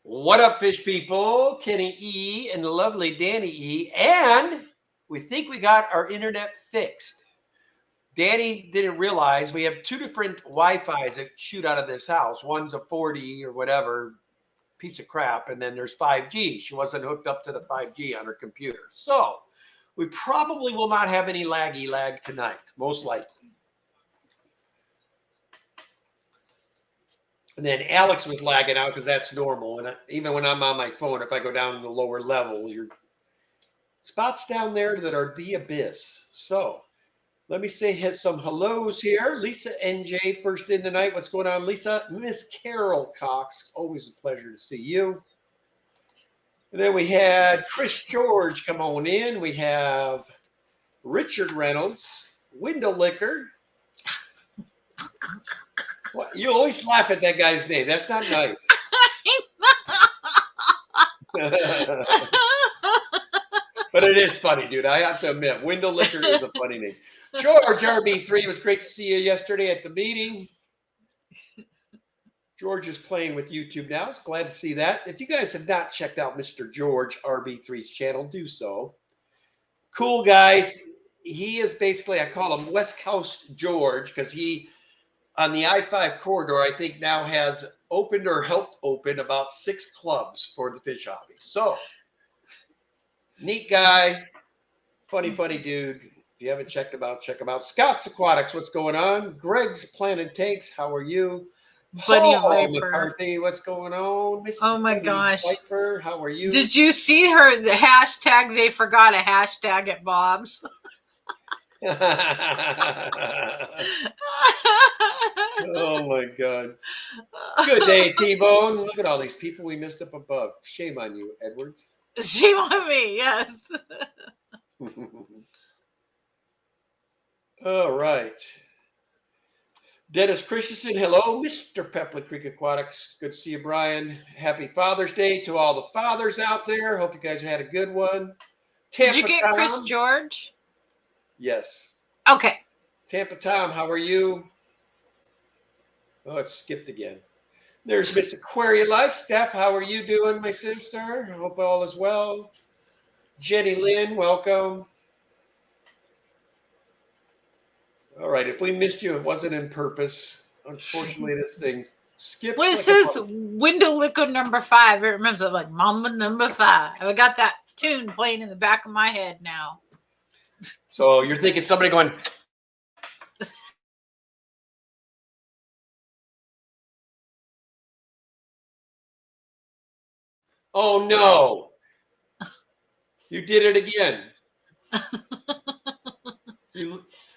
What up, fish people? Kenny E and the lovely Danny E. And we think we got our internet fixed. Danny didn't realize we have two different Wi-Fis that shoot out of this house. One's a 40 or whatever piece of crap, and then there's 5G. She wasn't hooked up to the 5G on her computer. So we probably will not have any laggy lag tonight, most likely. And then Alex was lagging out because that's normal. And even when I'm on my phone, if I go down to the lower level, your spots down there that are the abyss. So let me say some hellos here. Lisa NJ first in tonight. What's going on, Lisa? Miss Carol Cox. Always a pleasure to see you. And then we had Chris George come on in. We have Richard Reynolds, Window Liquor. Well, you always laugh at that guy's name. That's not nice. But it is funny, dude. I have to admit, Window Liquor is a funny name. George RB3, it was great to see you yesterday at the meeting. George is playing with YouTube now. It's glad to see that. If you guys have not checked out Mr. George RB3's channel, do so. Cool guys. He is basically, I call him West Coast George because he, on the I-5 corridor, I think now has opened or helped open about 6 clubs for the fish hobby. So, neat guy, funny dude. If you haven't checked him out, check him out. Scott's Aquatics, what's going on? Greg's Planet Tanks, how are you? Buddy Paul Viper. McCarthy, what's going on? Mr. Oh my Buddy gosh. Viper, how are you? Did you see her the hashtag? They forgot a hashtag at Bob's. Oh my God. Good day, T-Bone. Look at all these people we missed up above. Shame on you, Edwards. Shame on me, yes. All right. Dennis Christensen, hello. Mr. Pepler Creek Aquatics. Good to see you, Brian. Happy Father's Day to all the fathers out there. Hope you guys had a good one. Tampa Did you get Tom. Chris George? Yes. Okay. Tampa Tom, how are you? Oh, it's skipped again. There's Miss Aquaria Life. Steph, how are you doing, my sister? I hope all is well. Jenny Lynn, welcome. All right, if we missed you, it wasn't in purpose. Unfortunately, this thing skips. Well, it says Window Liquor number 5. It remembers like Mama number 5. I got that tune playing in the back of my head now. So you're thinking somebody going, oh no, you did it again.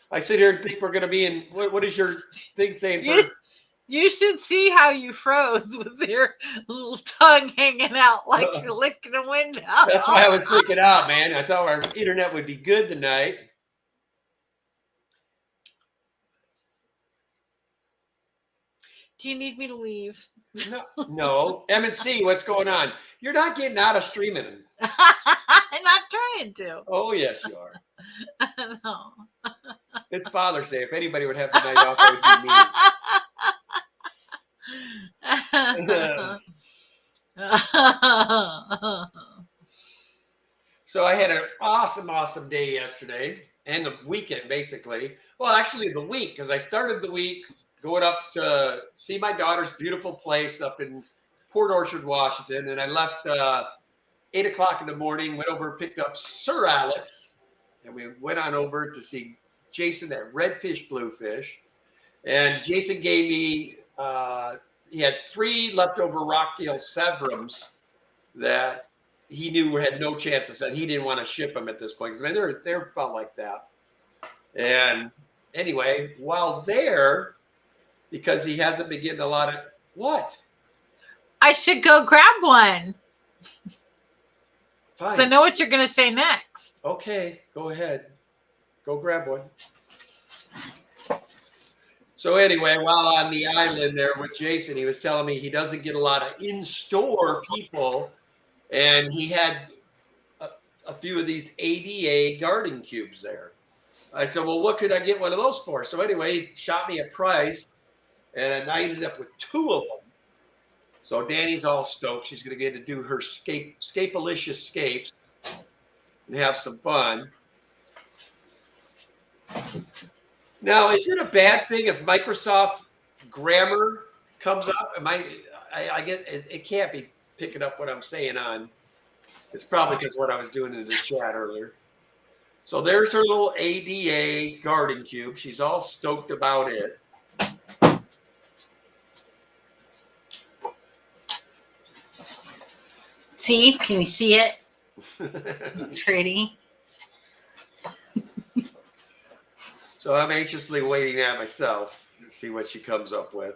I sit here and think we're going to be in, what is your thing saying? You should see how you froze with your little tongue hanging out like you're licking a window. That's why I was freaking out, man. I thought our internet would be good tonight. Do you need me to leave? No. M&C, what's going on? You're not getting out of streaming. I'm not trying to. Oh, yes, you are. No. It's Father's Day. If anybody would have the night off, that would be me. So I had an awesome day yesterday and the weekend, basically. Well, actually the week, because I started the week going up to see my daughter's beautiful place up in Port Orchard, Washington. And I left 8 o'clock in the morning, went over and picked up Sir Alex. And we went on over to see Jason at Redfish Bluefish. And Jason gave me, he had 3 leftover Rocktail Severums that he knew had no chance of that. He didn't want to ship them at this point. I mean, they're about like that. And anyway, while there, because he hasn't been getting a lot of what? I should go grab one. Fine. So I know what you're going to say next. Okay, go ahead. Go grab one. So anyway, while on the island there with Jason, he was telling me he doesn't get a lot of in-store people. And he had a few of these ADA garden cubes there. I said, well, what could I get one of those for? So anyway, he shot me a price, and I ended up with 2 of them. So Danny's all stoked. She's going to get to do her Scapalicious scapes and have some fun. Now, is it a bad thing if Microsoft Grammar comes up? I get it can't be picking up what I'm saying on. It's probably because what I was doing in the chat earlier. So there's her little ADA garden cube. She's all stoked about it. See? Can you see it? Pretty. So I'm anxiously waiting at myself to see what she comes up with.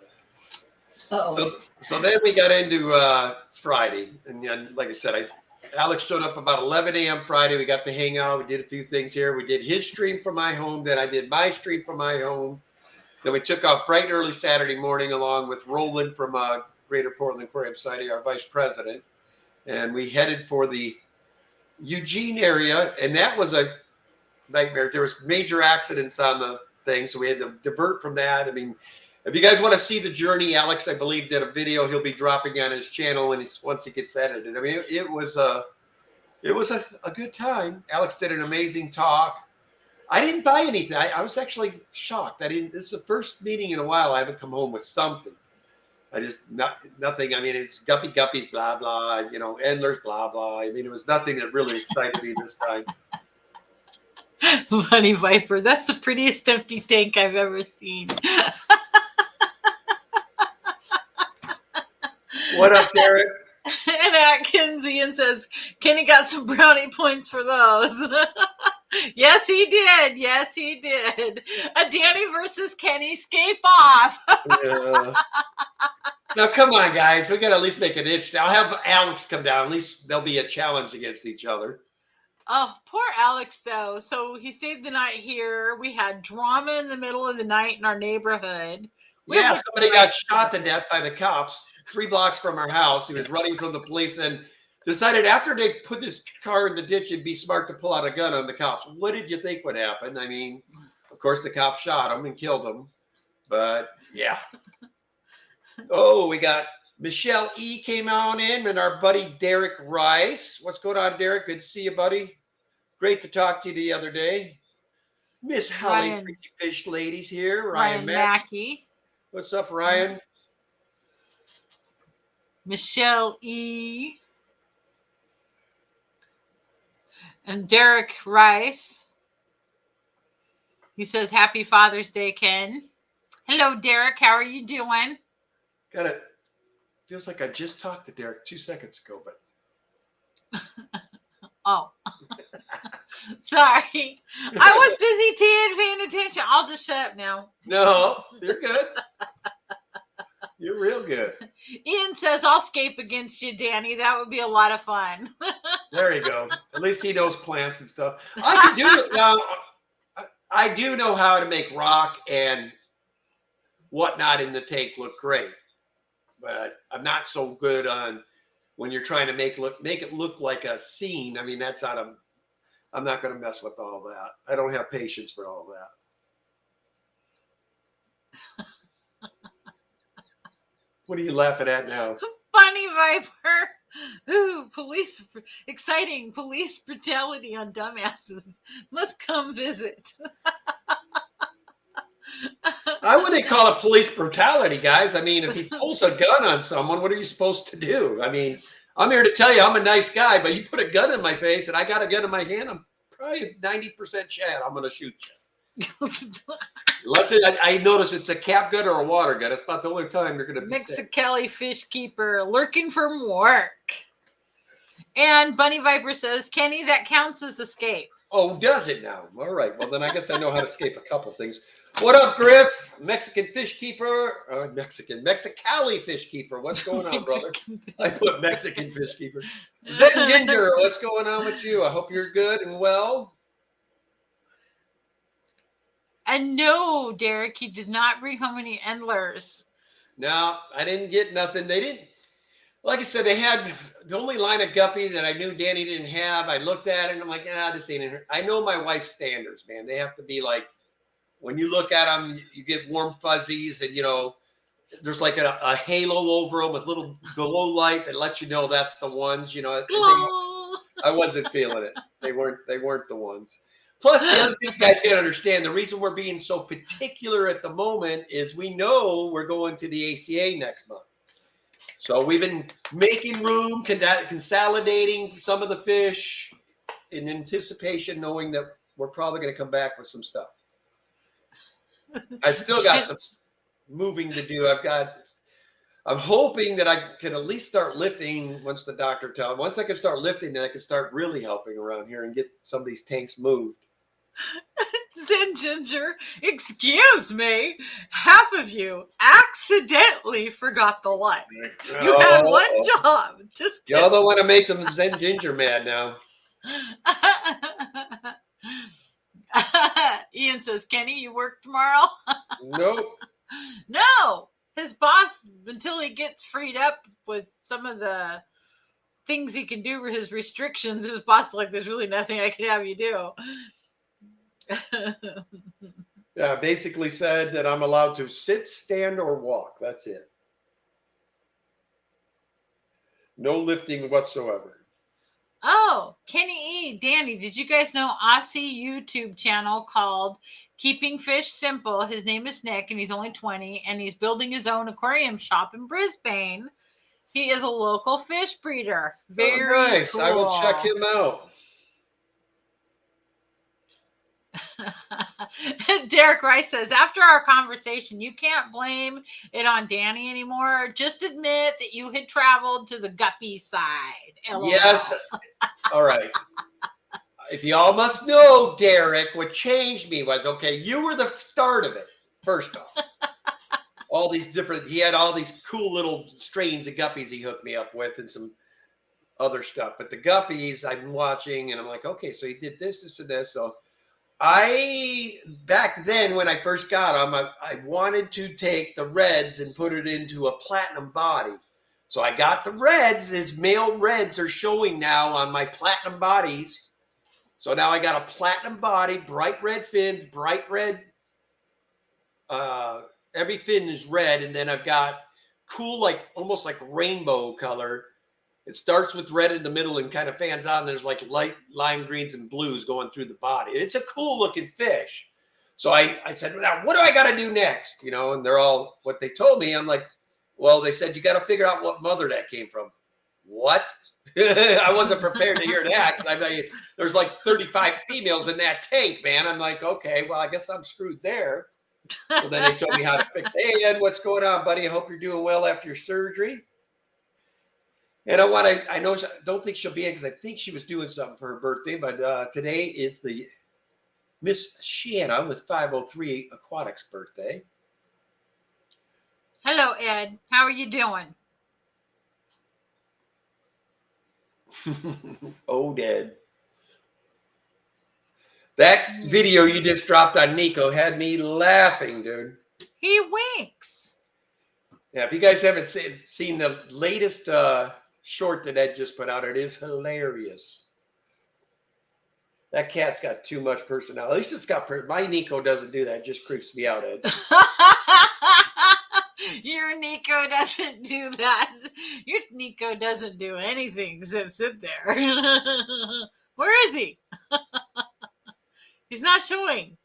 Uh-oh. So then we got into Friday. And then, like I said, Alex showed up about 11 a.m. Friday. We got to hang out. We did a few things here. We did his stream from my home. Then I did my stream from my home. Then we took off bright and early Saturday morning along with Roland from Greater Portland Aquarium Society, our vice president. And we headed for the Eugene area. And that was a nightmare. There was major accidents on the thing. So we had to divert from that. I mean, if you guys want to see the journey, Alex, I believe, did a video he'll be dropping on his channel once it gets edited. I mean, it was a good time. Alex did an amazing talk. I didn't buy anything. I was actually shocked. This is the first meeting in a while I haven't come home with something. Nothing. I mean, it's guppies, blah, blah, Endlers, blah, blah. I mean, it was nothing that really excited me this time. Bunny Viper, that's the prettiest empty tank I've ever seen. What up, Derek? And Atkins Ian says, Kenny got some brownie points for those. Yes, he did. Yes, he did. A Danny versus Kenny scape off. Yeah. Now, come on, guys. We got to at least make it interesting. I'll have Alex come down. At least there'll be a challenge against each other. Oh, poor Alex, though. So he stayed the night here. We had drama in the middle of the night in our neighborhood. Yeah, somebody got shot to death by the cops 3 blocks from our house. He was running from the police and decided after they put his car in the ditch, it'd be smart to pull out a gun on the cops. What did you think would happen? I mean, of course, the cops shot him and killed him. But, yeah. Oh, we got Michelle E. came on in and our buddy Derek Rice. What's going on, Derek? Good to see you, buddy. Great to talk to you the other day. Miss Holly Freaky Fish Ladies here. Ryan Mackey. What's up, Ryan? Michelle E. And Derek Rice. He says, Happy Father's Day, Ken. Hello, Derek. How are you doing? Feels like I just talked to Derek 2 seconds ago, but. Oh. Sorry. I was busy paying attention. I'll just shut up now. No, you're good. You're real good. Ian says, I'll scape against you, Danny. That would be a lot of fun. There you go. At least he knows plants and stuff. I do know how to make rock and whatnot in the tank look great. But I'm not so good on when you're trying to make it look like a scene. I mean, I'm not going to mess with all that. I don't have patience for all that. What are you laughing at now? Bunny Viper. Ooh, exciting police brutality on dumbasses. Must come visit. I wouldn't call it police brutality, guys. I mean, if he pulls a gun on someone, what are you supposed to do? I mean, I'm here to tell you I'm a nice guy, but you put a gun in my face and I got a gun in my hand, I'm probably 90% chance I'm going to shoot you. Unless I notice it's a cap gun or a water gun. That's about the only time you're going to be Mexicali Fish Keeper lurking from work. And Bunny Viper says, Kenny, that counts as escape. Oh, does it now? All right. Well, then I guess I know how to escape a couple things. What up, Griff? Mexican Fish Keeper. Mexicali Fish Keeper. What's going on, brother? I put Mexican Fish Keeper. Zen Ginger, what's going on with you? I hope you're good and well. And no, Derek, he did not bring home any Endlers. No, I didn't get nothing. They didn't. Like I said, they had the only line of guppy that I knew Danny didn't have. I looked at it and I'm like, this ain't in her. I know my wife's standards, man. They have to be like, when you look at them, you get warm fuzzies and, there's like a halo over them with little glow light that lets you know that's the ones. You know, Glow. I wasn't feeling it. They weren't the ones. Plus, the other thing you guys got to understand, the reason we're being so particular at the moment is we know we're going to the ACA next month. So we've been making room, consolidating some of the fish in anticipation, knowing that we're probably going to come back with some stuff. I still got some moving to do. I'm hoping that I can at least start lifting once the doctor tells. Once I can start lifting, then I can start really helping around here and get some of these tanks moved. Zen Ginger, excuse me, half of you accidentally forgot the light. You had one job. Just y'all don't want to make them Zen Ginger mad now. Ian says, Kenny, you work tomorrow? Nope. No, his boss, until he gets freed up with some of the things he can do, his restrictions, his boss is like, there's really nothing I can have you do. Yeah, basically said that I'm allowed to sit, stand, or walk. That's it. No lifting whatsoever. Oh, Kenny E. Danny, did you guys know Aussie YouTube channel called Keeping Fish Simple? His name is Nick, and he's only 20, and he's building his own aquarium shop in Brisbane. He is a local fish breeder. Very nice. cool. I will check him out. Derek Rice says, after our conversation, you can't blame it on Danny anymore. Just admit that you had traveled to the guppy side. LOL. Yes. All right. If y'all must know, Derek, what changed me was, okay, you were the start of it, first off. All these different, he had all these cool little strains of guppies he hooked me up with and some other stuff. But the guppies I'm watching and I'm like, okay, so he did this, and this. So back then when I first got them, I wanted to take the reds and put it into a platinum body. So I got the reds. His male reds are showing now on my platinum bodies. So now I got a platinum body, bright red fins, bright red. Every fin is red. And then I've got cool, like almost like rainbow color. It starts with red in the middle and kind of fans out. And there's like light lime greens and blues going through the body. It's a cool looking fish. So I said, now what do I got to do next? You know, and they're all what they told me. I'm like, well, they said, you got to figure out what mother that came from. What? I wasn't prepared to hear that. I mean, there's like 35 females in that tank, man. I'm like, okay, well, I guess I'm screwed there. So then they told me how to fix it. Hey, Ed, what's going on, buddy? I hope you're doing well after your surgery. And I know, I don't think she'll be in because I think she was doing something for her birthday, but today is the Miss Shanna with 503 Aquatics birthday. Hello, Ed. How are you doing? Oh, Dad. That video you just dropped on Nico had me laughing, dude. He winks. Yeah, if you guys haven't seen the latest short that Ed just put out, it is hilarious. That cat's got too much personality. At least it's got my Nico doesn't do that. It just creeps me out, Ed. Your Nico doesn't do that. Your Nico doesn't do anything except sit there. Where is he? He's not showing.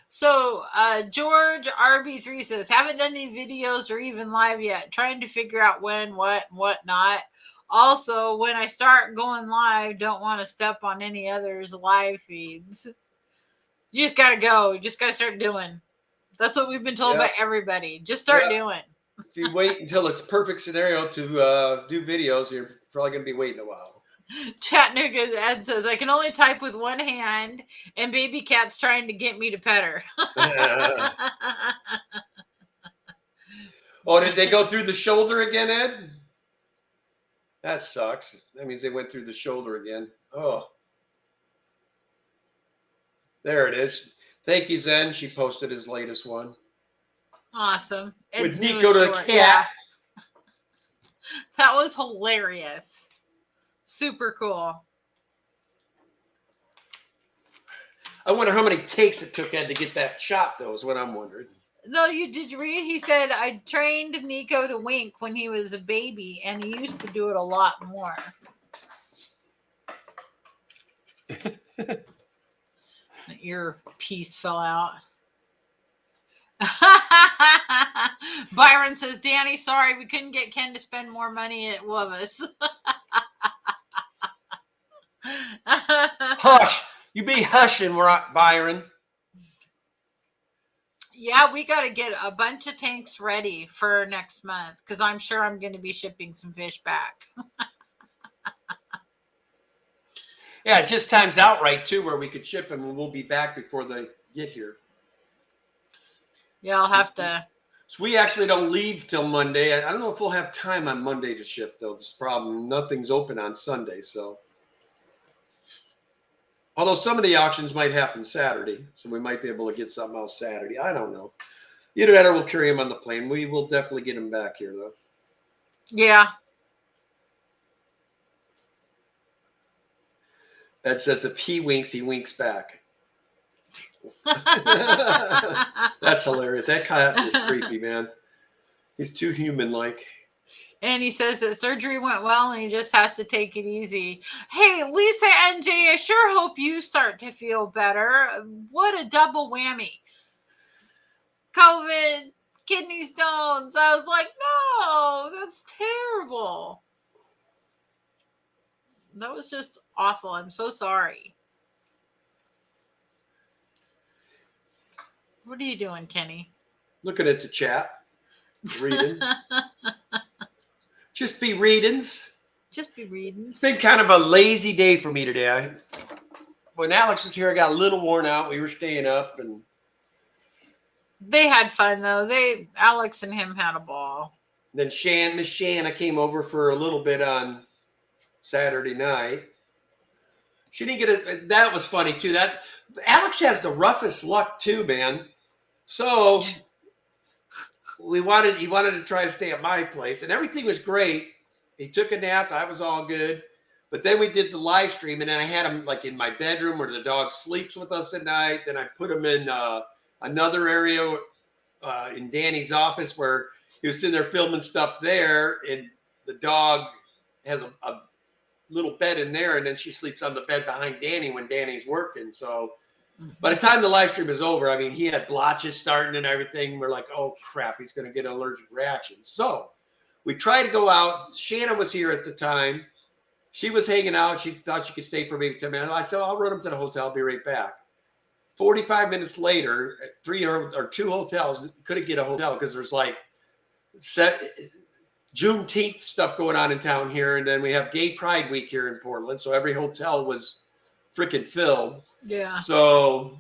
So George RB3 says, haven't done any videos or even live yet. Trying to figure out when, what, and what not. Also, when I start going live, don't want to step on any others' live feeds. You just got to go. You just got to start doing. That's what we've been told by everybody. Just start doing. If you wait until it's a perfect scenario to do videos, you're probably going to be waiting a while. Chattanooga Ed says, I can only type with one hand, and baby cat's trying to get me to pet her. Oh, did they go through the shoulder again, Ed? That sucks. That means they went through the shoulder again. Oh. There it is. Thank you, Zen. She posted his latest one. Awesome. With Nico the cat. Yeah. That was hilarious. Super cool. I wonder how many takes it took Ed to get that shot, though, is what I'm wondering. No, did you read? He said, I trained Nico to wink when he was a baby, and he used to do it a lot more. The earpiece fell out. Byron says, Danny, sorry, we couldn't get Ken to spend more money at Wovis. Hush! You be hushing, Byron. Yeah, we got to get a bunch of tanks ready for next month because I'm sure I'm going to be shipping some fish back. Yeah, it just times out right, too, where we could ship them and we'll be back before they get here. Yeah, I'll have to. So we actually don't leave till Monday. I don't know if we'll have time on Monday to ship, though. This problem, nothing's open on Sunday, so. Although some of the auctions might happen Saturday, so we might be able to get something else Saturday. I don't know. Either that or we'll carry them on the plane. We will definitely get them back here, though. Yeah. That says if he winks back. That's hilarious. That cat is creepy, man. He's too human-like. And he says that surgery went well and he just has to take it easy. Hey, Lisa and Jay, I sure hope you start to feel better. What a double whammy. COVID, kidney stones. I was like, no, that's terrible. That was just awful. I'm so sorry. What are you doing, Kenny? Looking at the chat. Reading. Just be readings. Just be reading. It's been kind of a lazy day for me today. When Alex was here, I got a little worn out. We were staying up, and they had fun though. Alex and him had a ball. Then Miss Shanna came over for a little bit on Saturday night. She didn't get it. That was funny too. That Alex has the roughest luck too, man. So he wanted to try to stay at my place, and everything was great. He took a nap. I was all good. But then we did the live stream, and then I had him like in my bedroom where the dog sleeps with us at night. Then I put him in another area in Danny's office where he was sitting there filming stuff there, and the dog has a little bed in there, and then she sleeps on the bed behind Danny when Danny's working. So by the time the live stream is over, I mean, he had blotches starting and everything. We're like, oh, crap, he's going to get an allergic reaction. So we tried to go out. Shannon was here at the time. She was hanging out. She thought she could stay for maybe 10 minutes. I said, I'll run him to the hotel. I'll be right back. 45 minutes later, at 3 or 2 hotels, couldn't get a hotel because there's like Juneteenth stuff going on in town here. And then we have Gay Pride Week here in Portland. So every hotel was freaking filled. Yeah. So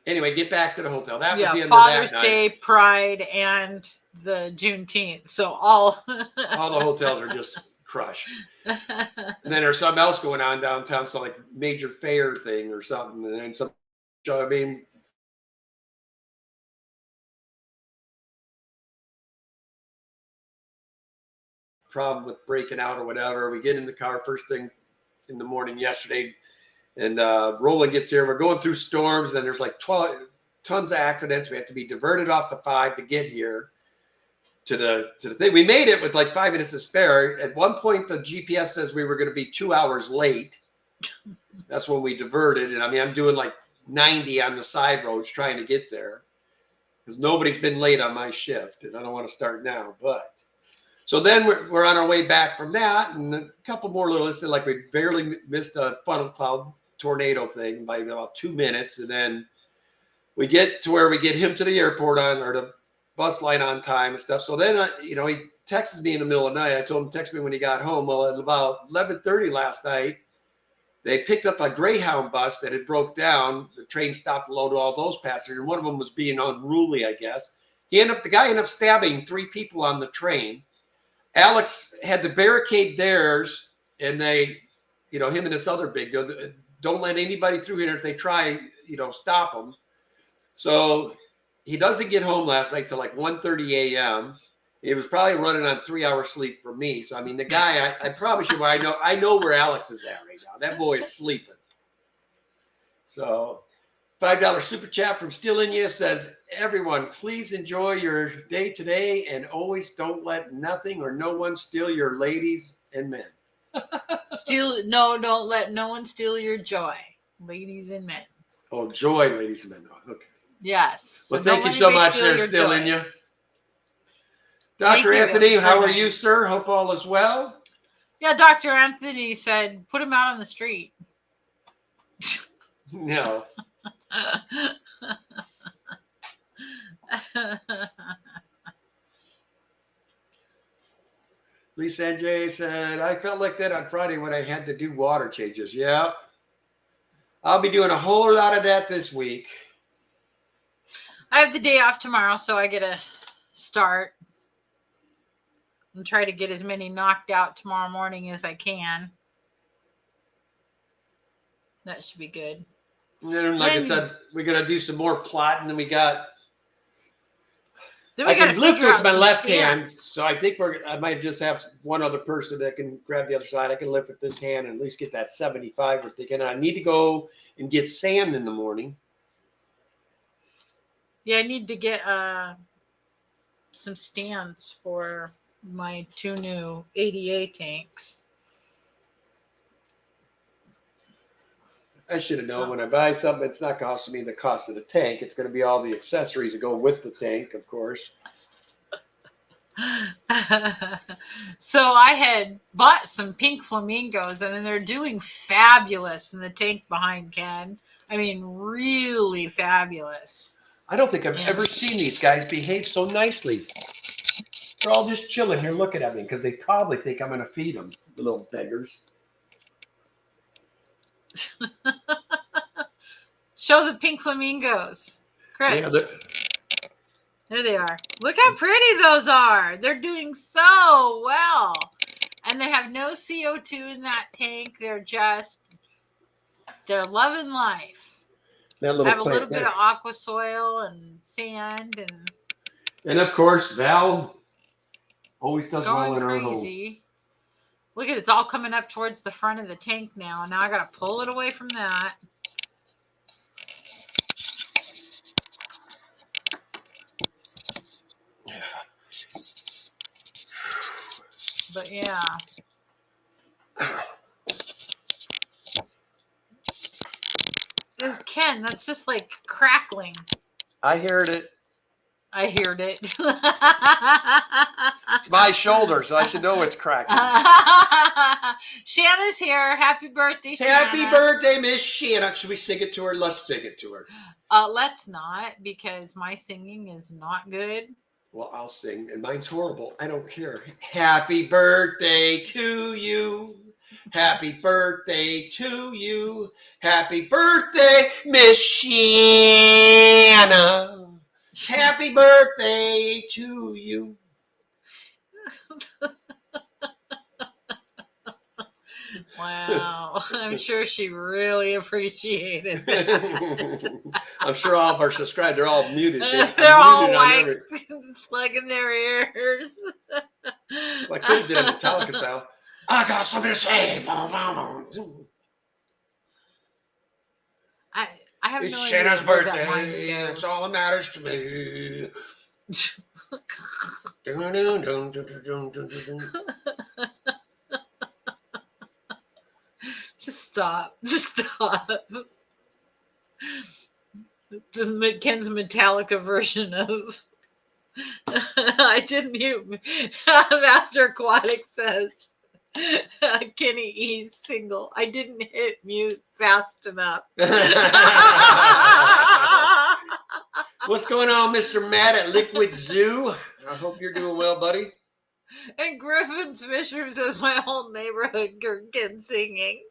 anyway, get back to the hotel. That was the end Father's of that Day, night. Pride, and the Juneteenth. So all the hotels are just crushed. And then there's something else going on downtown. So like major fair thing or something. And then some, I mean, problem with breaking out or whatever. We get in the car first thing in the morning yesterday, and Roland gets here. We're going through storms, and there's like 12 tons of accidents. We have to be diverted off the 5 to get here to the thing. We made it with like 5 minutes to spare. At one point, the GPS says we were going to be 2 hours late. That's when we diverted, and I mean, I'm doing like 90 on the side roads trying to get there because nobody's been late on my shift, and I don't want to start now, but. So then we're on our way back from that, and a couple more little incidents, like we barely missed a funnel cloud tornado thing by about 2 minutes, and then we get to where we get him to the airport or the bus line on time and stuff. So then, he texted me in the middle of the night. I told him to text me when he got home. Well, at about 11:30 last night, they picked up a Greyhound bus that had broke down. The train stopped to load all those passengers, and one of them was being unruly, I guess. The guy ended up stabbing 3 people on the train. Alex had to barricade theirs, and they, him and this other big dude, don't let anybody through here. If they try, stop them. So he doesn't get home last night till like 1:30 a.m. He was probably running on 3 hours sleep for me. So, I mean, the guy, I promise you, I know where Alex is at right now. That boy is sleeping. So $5 super chat from Still In You says, everyone, please enjoy your day today and always don't let nothing or no one steal your ladies and men. Don't let no one steal your joy, ladies and men. Oh, joy, ladies and men. Oh, okay. Yes. Well, thank you so much there, Still In You. Dr. Anthony, how are you, sir? Hope all is well. Yeah, Dr. Anthony said, put him out on the street. No. Lisa NJ said, I felt like that on Friday when I had to do water changes. Yeah. I'll be doing a whole lot of that this week. I have the day off tomorrow, so I get to start and try to get as many knocked out tomorrow morning as I can. That should be good. And then, like I said, we're going to do some more plotting. Then we got... I can lift with my left hand, so I think I might just have one other person that can grab the other side. I can lift with this hand and at least get that 75 we're thinking. I need to go and get sand in the morning. Yeah, I need to get some stands for my 2 new ADA tanks. I should have known when I buy something, it's not costing me the cost of the tank. It's going to be all the accessories that go with the tank, of course. So I had bought some pink flamingos, and then they're doing fabulous in the tank behind Ken. I mean, really fabulous. I don't think I've ever seen these guys behave so nicely. They're all just chilling here looking at me because they probably think I'm going to feed them, the little beggars. Show the pink flamingos. Correct. Yeah, there they are. Look how pretty those are. They're doing so well. And they have no CO2 in that tank. They're loving life. That little have a little bit of aqua soil and sand and of course Val always does well in our home. Look at it, it's all coming up towards the front of the tank now. Now I gotta pull it away from that. But yeah. Ken, that's just like crackling. I heard it. I heard it. It's my shoulder, so I should know it's cracking. Shanna's here. Happy birthday, Shanna. Happy birthday, Miss Shanna. Should we sing it to her? Let's sing it to her. Let's not, because my singing is not good. Well, I'll sing, and mine's horrible. I don't care. Happy birthday to you. Happy birthday to you. Happy birthday, Miss Shanna. Happy birthday to you. Wow. I'm sure she really appreciated that. I'm sure all of our subscribers, they're all muted. They're all like slugging their ears. Well, I could have did a Metallica style. I got something to say. I have it's no Shanna's idea birthday. It's all that matters to me. Just stop. Just stop. Ken's Metallica version of I didn't mute. Master Aquatic says Kenny E's single. I didn't hit mute fast enough. What's going on, Mr. Matt at Liquid Zoo? I hope you're doing well, buddy. And Griffin's Fisher says my whole neighborhood heard Ken singing.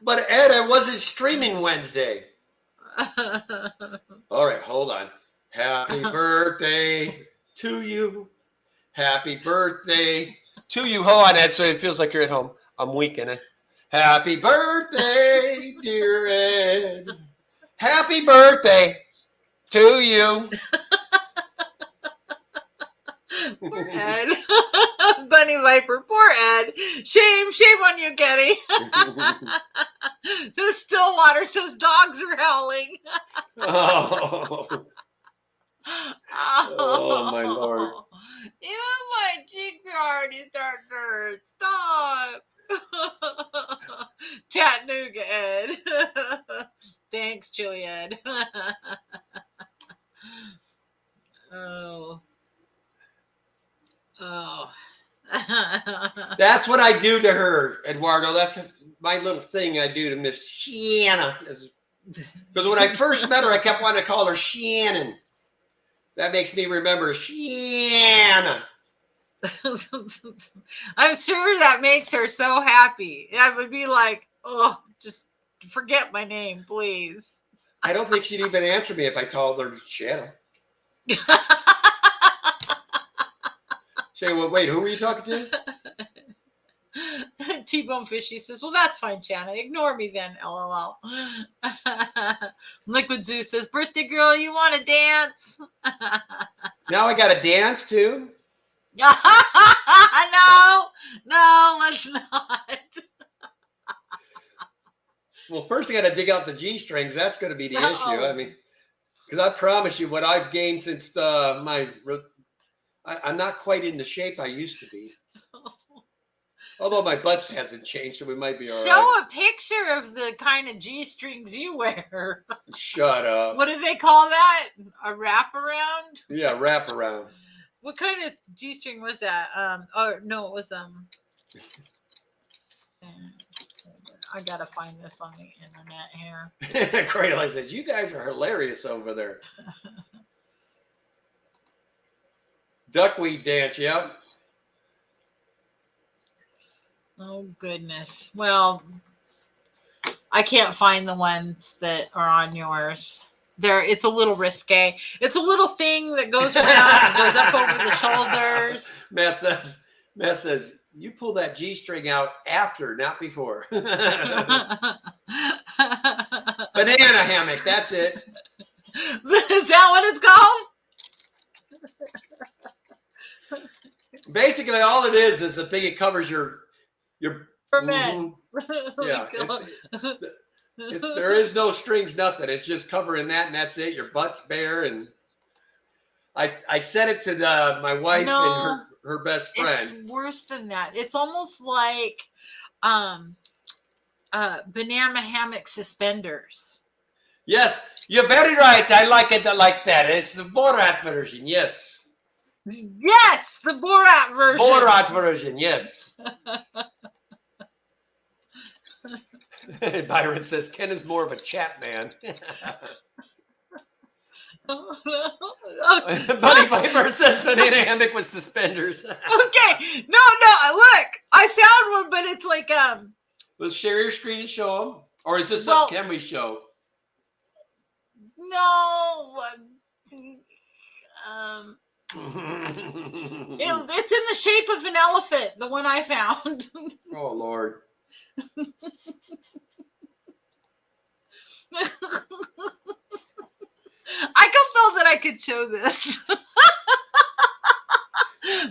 But Ed, I wasn't streaming Wednesday. All right, hold on. Happy birthday to you. Happy birthday to you. Hold on, Ed, so it feels like you're at home. I'm weakening it. Happy birthday, dear Ed. Happy birthday to you. Poor Ed. Bunny Viper, poor Ed. Shame on you, Kenny. The Stillwater says dogs are howling. Oh. Oh, my Lord. Even my cheeks are already starting to hurt. Stop. Chattanooga Ed. Thanks, Chili Ed. Oh. That's what I do to her, Eduardo. That's my little thing I do to Miss Shanna. Because when I first met her, I kept wanting to call her Shannon. That makes me remember Shanna. I'm sure that makes her so happy. I would be like, oh, just forget my name, please. I don't think she'd even answer me if I told her Shanna. Say, well, wait, who were you talking to? T-Bone Fishy says, well, that's fine, Shanna. Ignore me then, LOL. Liquid Zoo says, birthday girl, you want to dance? Now I got to dance too? No, let's not. Well, first I got to dig out the G strings. That's going to be the issue. I mean, because I promise you what I've gained since I'm not quite in the shape I used to be. Although my butt hasn't changed, so we might be all right. Show a picture of the kind of G-strings you wear. Shut up. What do they call that? A wraparound? Yeah, wraparound. What kind of G-string was that? Or no, it was I gotta find this on the internet here. Cradle says, you guys are hilarious over there. Duckweed dance, yep. Oh goodness. Well, I can't find the ones that are on yours. It's a little risque. It's a little thing that goes around, goes up over the shoulders. Matt says, you pull that G string out after, not before. Banana hammock, that's it. Is that what it's called? Basically, all it is the thing it covers your For men. Yeah. There is no strings, nothing. It's just covering that, and that's it. Your butt's bare, and I sent it to my wife and her best friend. It's worse than that. It's almost like banana hammock suspenders. Yes, you're very right. I like it like that. It's the Borat version, yes. Yes, the Borat version. Borat version, yes. Byron says Ken is more of a chat man. Oh, no. Bunny Viper says banana hammock with suspenders. Okay, no, look, I found one, but it's like Let's share your screen and show them, or is this something can we show? No, it's in the shape of an elephant. The one I found. Oh Lord. I don't know that I could show this. But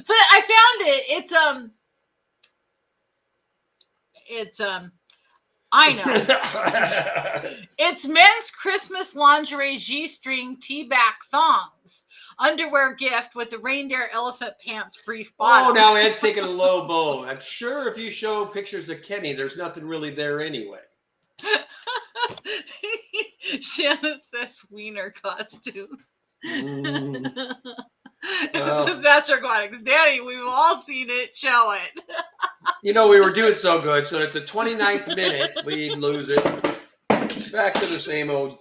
I found it. I know. It's men's Christmas lingerie G-string T-back thongs. Underwear gift with the reindeer elephant pants brief bottom. Oh, now Ed's taking a low blow. I'm sure if you show pictures of Kenny, there's nothing really there anyway. Shannon says wiener costume. Well, This is Master Aquatics. Danny, we've all seen it. Show it. we were doing so good, so at the 29th minute, we lose it. Back to the same old.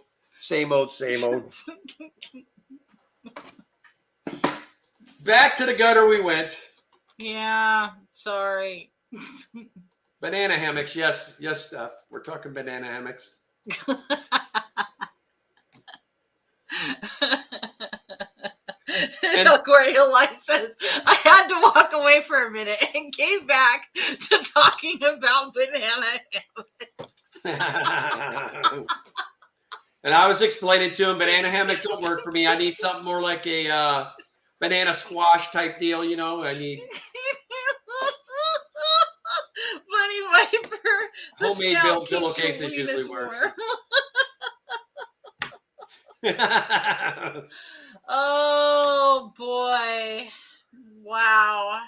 Back to the gutter we went. Yeah, sorry. Banana hammocks, yes, Steph. We're talking banana hammocks. Aquarial Life says, I had to walk away for a minute and came back to talking about banana hammocks. And I was explaining to him, banana hammocks don't work for me. I need something more like a banana squash type deal, I need. homemade smell built keeps your pillowcases usually weenus work. warm. Oh boy. Wow.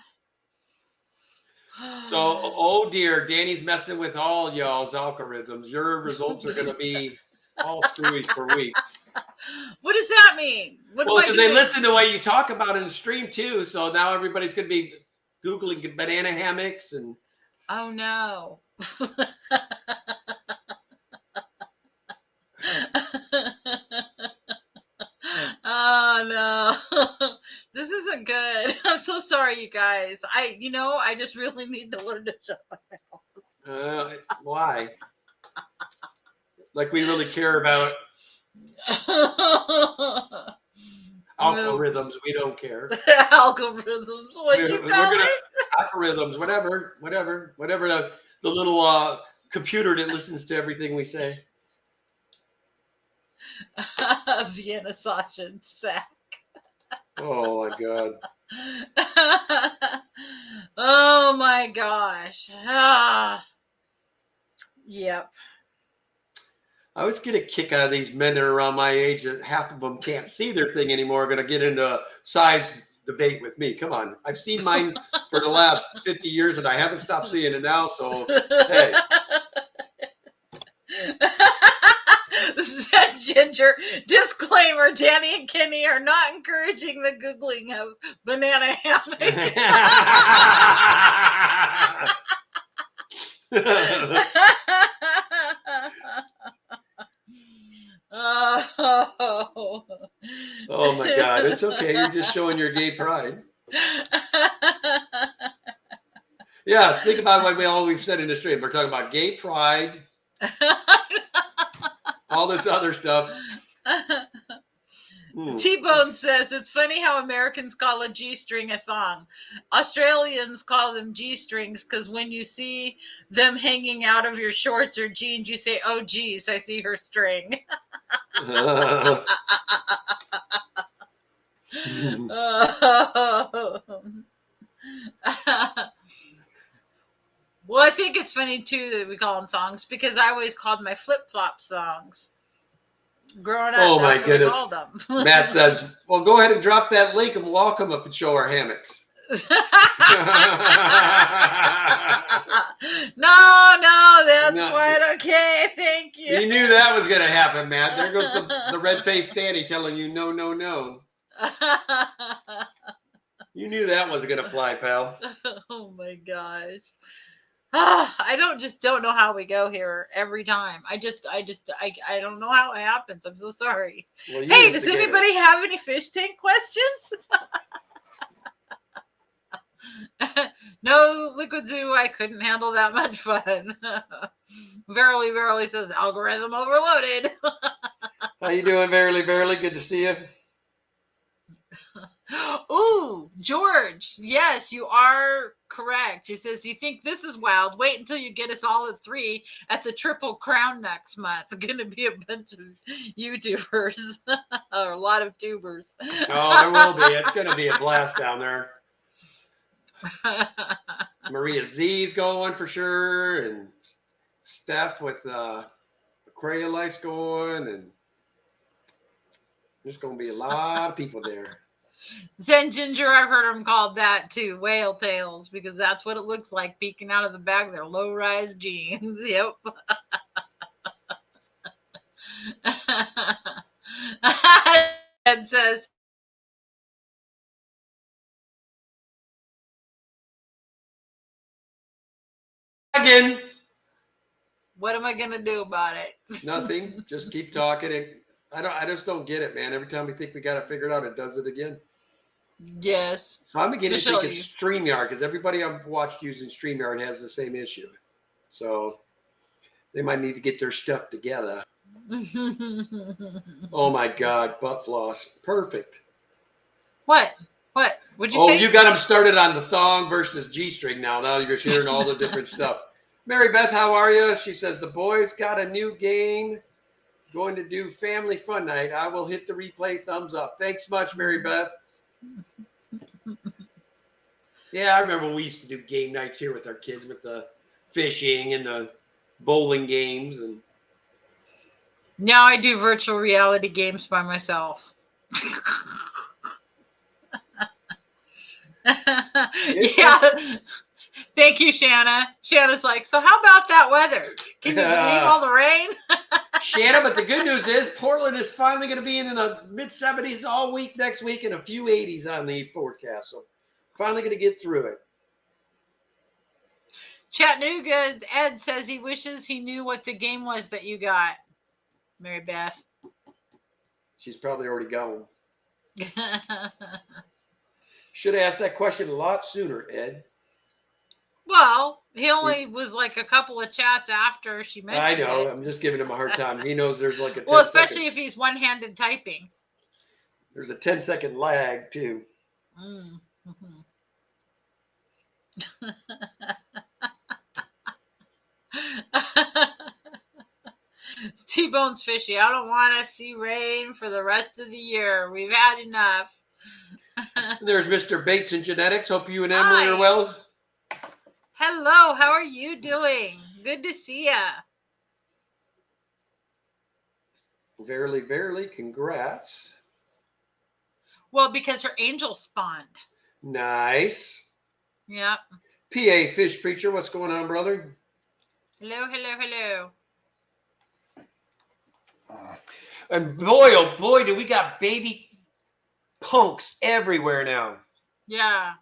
So, oh dear, Danny's messing with all y'all's algorithms. Your results are going to be all screwy for weeks. What does that mean? What Well, am I because they doing? listen to what you talk about in the stream too. So now everybody's going to be Googling banana hammocks and. Oh no. Oh no. This isn't good. I'm so sorry, you guys. I just really need to learn to shut Why? Like we really care about up. algorithms. We don't care. Algorithms. What'd you We're call gonna it? algorithms, whatever the little computer that listens to everything we say. Vienna sausage sack. Oh my god. Oh my gosh. Yep. I always get a kick out of these men that are around my age that half of them can't see their thing anymore, are going to get into a size debate with me. Come on. I've seen mine for the last 50 years and I haven't stopped seeing it now. So, hey. This is that Ginger. Disclaimer, Danny and Kenny are not encouraging the Googling of banana hammock. Oh my god, it's okay. You're just showing your gay pride. Yeah, let's think about what we've said in the stream. We're talking about gay pride, all this other stuff. T-Bone says it's funny how Americans call a G-string a thong. Australians call them G-strings because when you see them hanging out of your shorts or jeans, you say, "Oh, geez, I see her string." Well, I think it's funny too that we call them thongs because I always called my flip-flops thongs. Growing up, oh my that's goodness. what we called them. Matt says, well, go ahead and drop that link and we'll all come up and show our hammocks. No, that's quite okay. Thank you. You knew that was going to happen, Matt. There goes the red-faced Danny telling you no, no, no. You knew that wasn't going to fly, pal. Oh my gosh. I don't know how we go here every time. I don't know how it happens. I'm so sorry. Well, hey, does anybody have any fish tank questions? No, Liquid Zoo, I couldn't handle that much fun. Verily says algorithm overloaded. How you doing, Verily? Good to see you. Ooh, George. Yes, you are correct. He says, you think this is wild. Wait until you get us all at 3 at the Triple Crown next month. Going to be a bunch of YouTubers or a lot of tubers. Oh, there will be. It's going to be a blast down there. Maria Z's going for sure, and Steph with Aquaria Life's going, and there's going to be a lot of people there. Zen Ginger, I've heard them called that too, whale tails, because that's what it looks like peeking out of the back of their low-rise jeans. Yep. It says, Again. What am I gonna do about it? Nothing. Just keep talking. I just don't get it, man. Every time we think we got it figured out, it does it again. Yes. So I'm beginning to think it's StreamYard because everybody I've watched using StreamYard has the same issue. So they might need to get their stuff together. Oh my God, butt floss. Perfect. What? What'd you say? Oh, you got them started on the thong versus G-string now. Now you're sharing all the different stuff. Mary Beth, how are you? She says, the boys got a new game. Going to do family fun night. I will hit the replay thumbs up. Thanks much, Mary Beth. Yeah, I remember we used to do game nights here with our kids with the fishing and the bowling games and. Now I do virtual reality games by myself. Yeah. Thank you, Shanna. Shanna's like, so how about that weather? Can you believe all the rain? Shanna, but the good news is Portland is finally going to be in the mid-70s all week next week and a few 80s on the forecast. So finally going to get through it. Chattanooga, Ed says he wishes he knew what the game was that you got, Mary Beth. She's probably already gone. Should have asked that question a lot sooner, Ed. Well, he only was like a couple of chats after she mentioned I know. it. I'm just giving him a hard time. He knows there's like a 10 well, especially second, if he's one-handed typing. There's a 10-second lag too. Mm-hmm. T-Bone's fishy. I don't want to see rain for the rest of the year. We've had enough. There's Mr. Bates in Genetics. Hope you and Emily are well. Hello, how are you doing? Good to see ya. Verily, verily, congrats. Well, because her angel spawned. Nice. Yep. PA Fish Preacher, what's going on, brother? Hello, hello, hello. And boy, oh boy, do we got baby punks everywhere now. Yeah.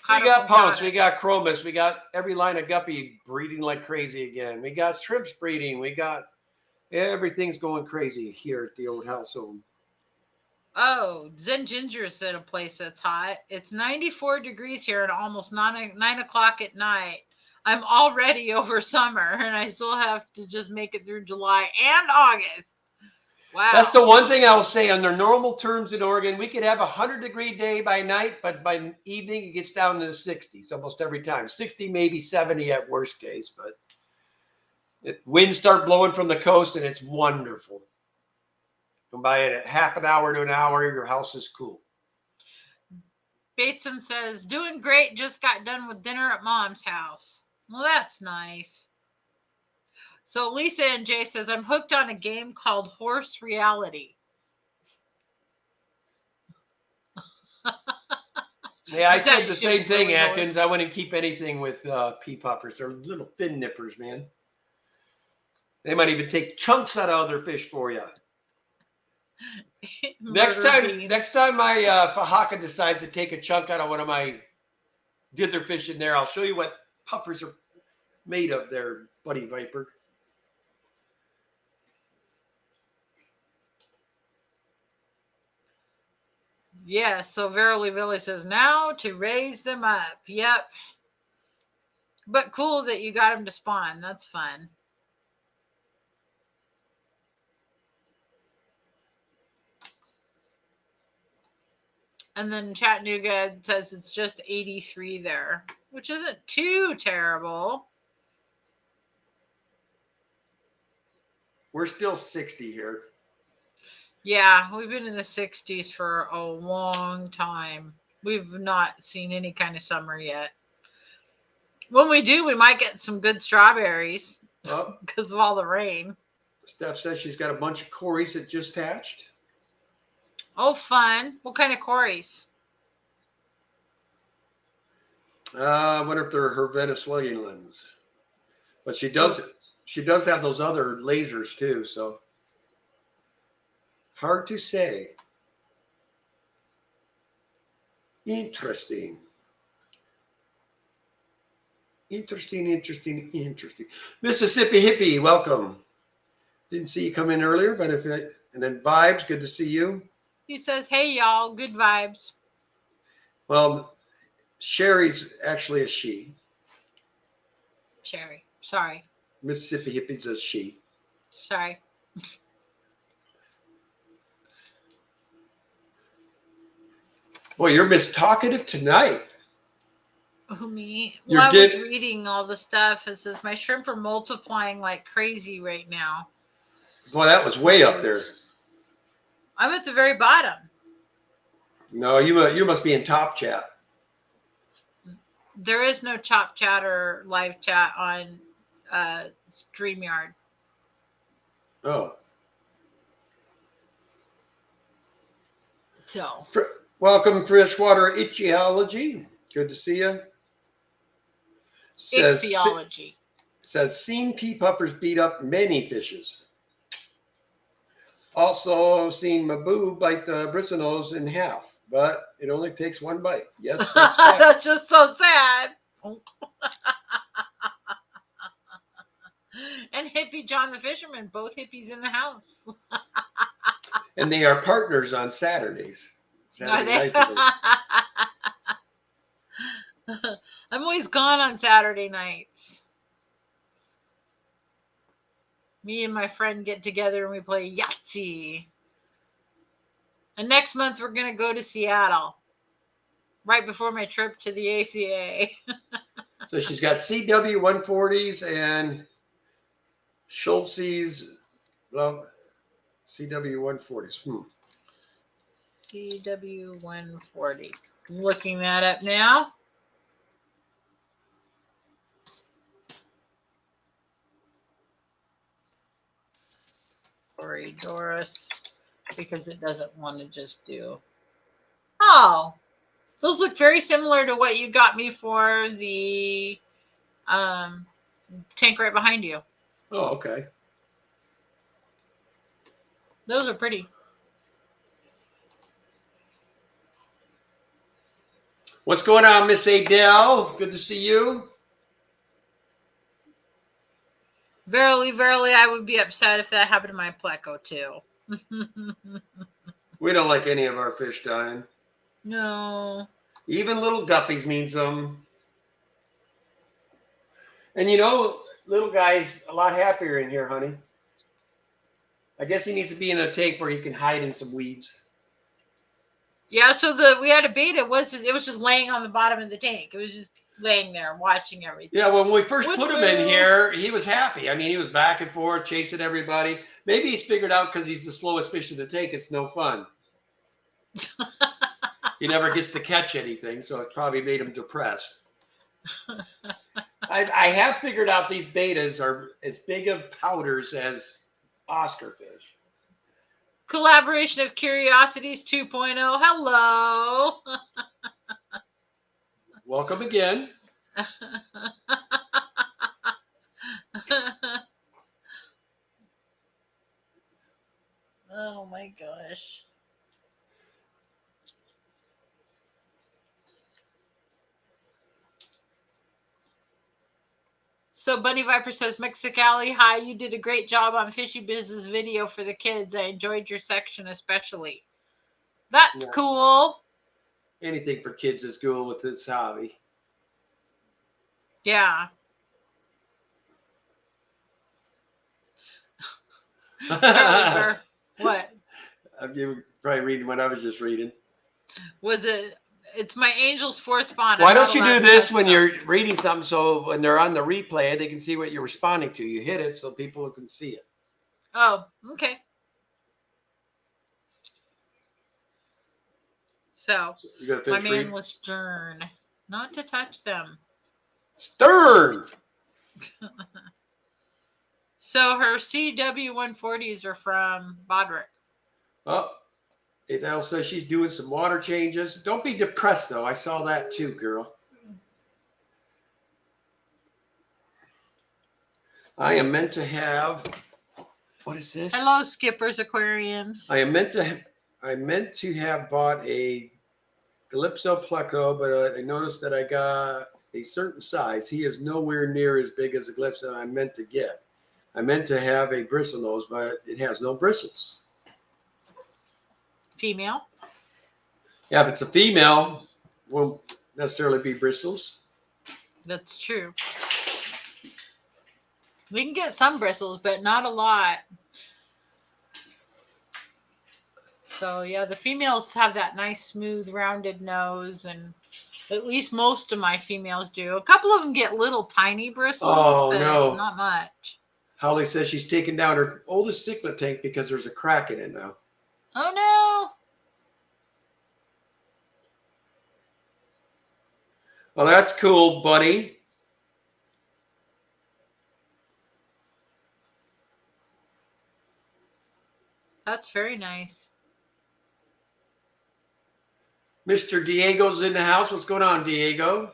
We got punks, we got chromis, we got every line of guppy breeding like crazy again. We got shrimps breeding, we got everything's going crazy here at the old household. Oh, Zen Ginger's in a place that's hot. It's 94 degrees here and almost 9 o'clock at night. I'm already over summer and I still have to just make it through July and August. Wow. That's the one thing I will say under normal terms in Oregon. We could have a 100-degree day by night, but by evening it gets down to the 60s almost every time. 60, maybe 70 at worst case, but winds start blowing from the coast and it's wonderful. Come by it at half an hour to an hour, your house is cool. Bateson says, doing great, just got done with dinner at Mom's house. Well, that's nice. So Lisa and Jay says, I'm hooked on a game called Horse Reality. Yeah, I said the same thing, Atkins. I wouldn't keep anything with pea puffers. They're little fin nippers, man. They might even take chunks out of other fish for you. Next time my Fahaka decides to take a chunk out of one of my dither fish in there, I'll show you what puffers are made of there, buddy Viper. Yeah, so Verily Billy says, now to raise them up. Yep. But cool that you got them to spawn. That's fun. And then Chattanooga says it's just 83 there, which isn't too terrible. We're still 60 here. Yeah, we've been in the 60s for a long time. We've not seen any kind of summer yet. When we do, we might get some good strawberries because of all the rain. Steph says she's got a bunch of Corys that just hatched. Oh, fun. What kind of Corys? I wonder if they're her Venezuelans. But she does have those other lasers too, so hard to say. Interesting. Mississippi Hippie, welcome. Didn't see you come in earlier, but and then Vibes, good to see you. He says, hey, y'all, good vibes. Well, Sherry's actually a she. Sherry, sorry. Mississippi Hippie's a she. Sorry. Boy, you're Miss Talkative tonight. Who, me? Well, I was reading all the stuff. It says, my shrimp are multiplying like crazy right now. Boy, that was way up there. I'm at the very bottom. No, you must be in top chat. There is no chop chat or live chat on StreamYard. Oh. So Welcome, Freshwater Ichthyology. Good to see you. ichthyology. Says seen pea puffers beat up many fishes. Also seen Mabu bite the bristlenose in half, but it only takes one bite. Yes, that's fact. That's just so sad. And Hippie John the Fisherman, both hippies in the house. And they are partners on Saturdays. Are they? Nights are I'm always gone on Saturday nights. Me and my friend get together and we play Yahtzee. And next month we're going to go to Seattle. Right before my trip to the ACA. So she's got CW 140s and Schultz's, well, CW 140s. CW 140. Looking that up now. Doris, because it doesn't want to just do. Oh, those look very similar to what you got me for the tank right behind you. Oh, okay. Those are pretty. What's going on, Miss Adele? Good to see you. Verily, verily, I would be upset if that happened to my pleco too. We don't like any of our fish dying. No. Even little guppies mean some. And you know, little guy's a lot happier in here, honey. I guess he needs to be in a tank where he can hide in some weeds. Yeah, so we had a beta. It was just laying on the bottom of the tank. It was just laying there watching everything. Yeah, when we first put him in here, he was happy. I mean, he was back and forth, chasing everybody. Maybe he's figured out because he's the slowest fish in the tank, it's no fun. He never gets to catch anything, so it probably made him depressed. I have figured out these betas are as big of powders as Oscar fish. Collaboration of Curiosities 2.0. Hello. Welcome again. Oh my gosh. So Bunny Viper says, Mexicali, hi, you did a great job on fishy business video for the kids. I enjoyed your section especially. That's cool. Anything for kids is cool with this hobby. Yeah. What? You're probably reading what I was just reading. Was it? It's my angel's fourth spawn. Why don't you do this when you're reading something so when they're on the replay, they can see what you're responding to. You hit it so people can see it. Oh, okay. So my man was stern. Not to touch them. Stern! So her CW140s are from Bodrick. Oh, Adele says she's doing some water changes. Don't be depressed, though. I saw that too, girl. I am meant to have... What is this? Hello, Skipper's Aquariums. I meant to have bought a Calypso Pleco, but I noticed that I got a certain size. He is nowhere near as big as a Calypso I meant to get. I meant to have a bristlenose, but it has no bristles. Female? Yeah, if it's a female, won't necessarily be bristles. That's true. We can get some bristles, but not a lot. So, yeah, the females have that nice, smooth, rounded nose, and at least most of my females do. A couple of them get little tiny bristles, but not much. Holly says she's taking down her oldest cichlid tank because there's a crack in it now. Oh, no. Well, that's cool, buddy. That's very nice. Mr. Diego's in the house. What's going on, Diego?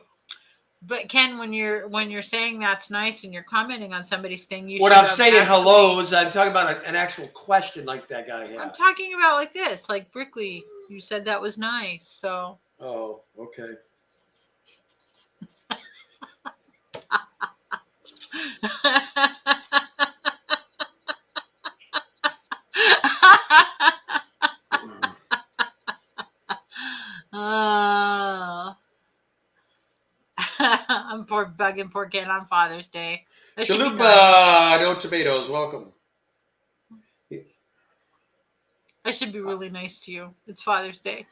But Ken, when you're saying that's nice and you're commenting on somebody's thing, you What should I'm have saying actually- hellos, I'm talking about an actual question like that guy I'm had. talking about like this, like Brickley. You said that was nice, so. Oh, okay. Oh. I'm bugging poor Ken on Father's Day. That should be nice. Chalupa, no tomatoes. Welcome. I should be really nice to you. It's Father's Day.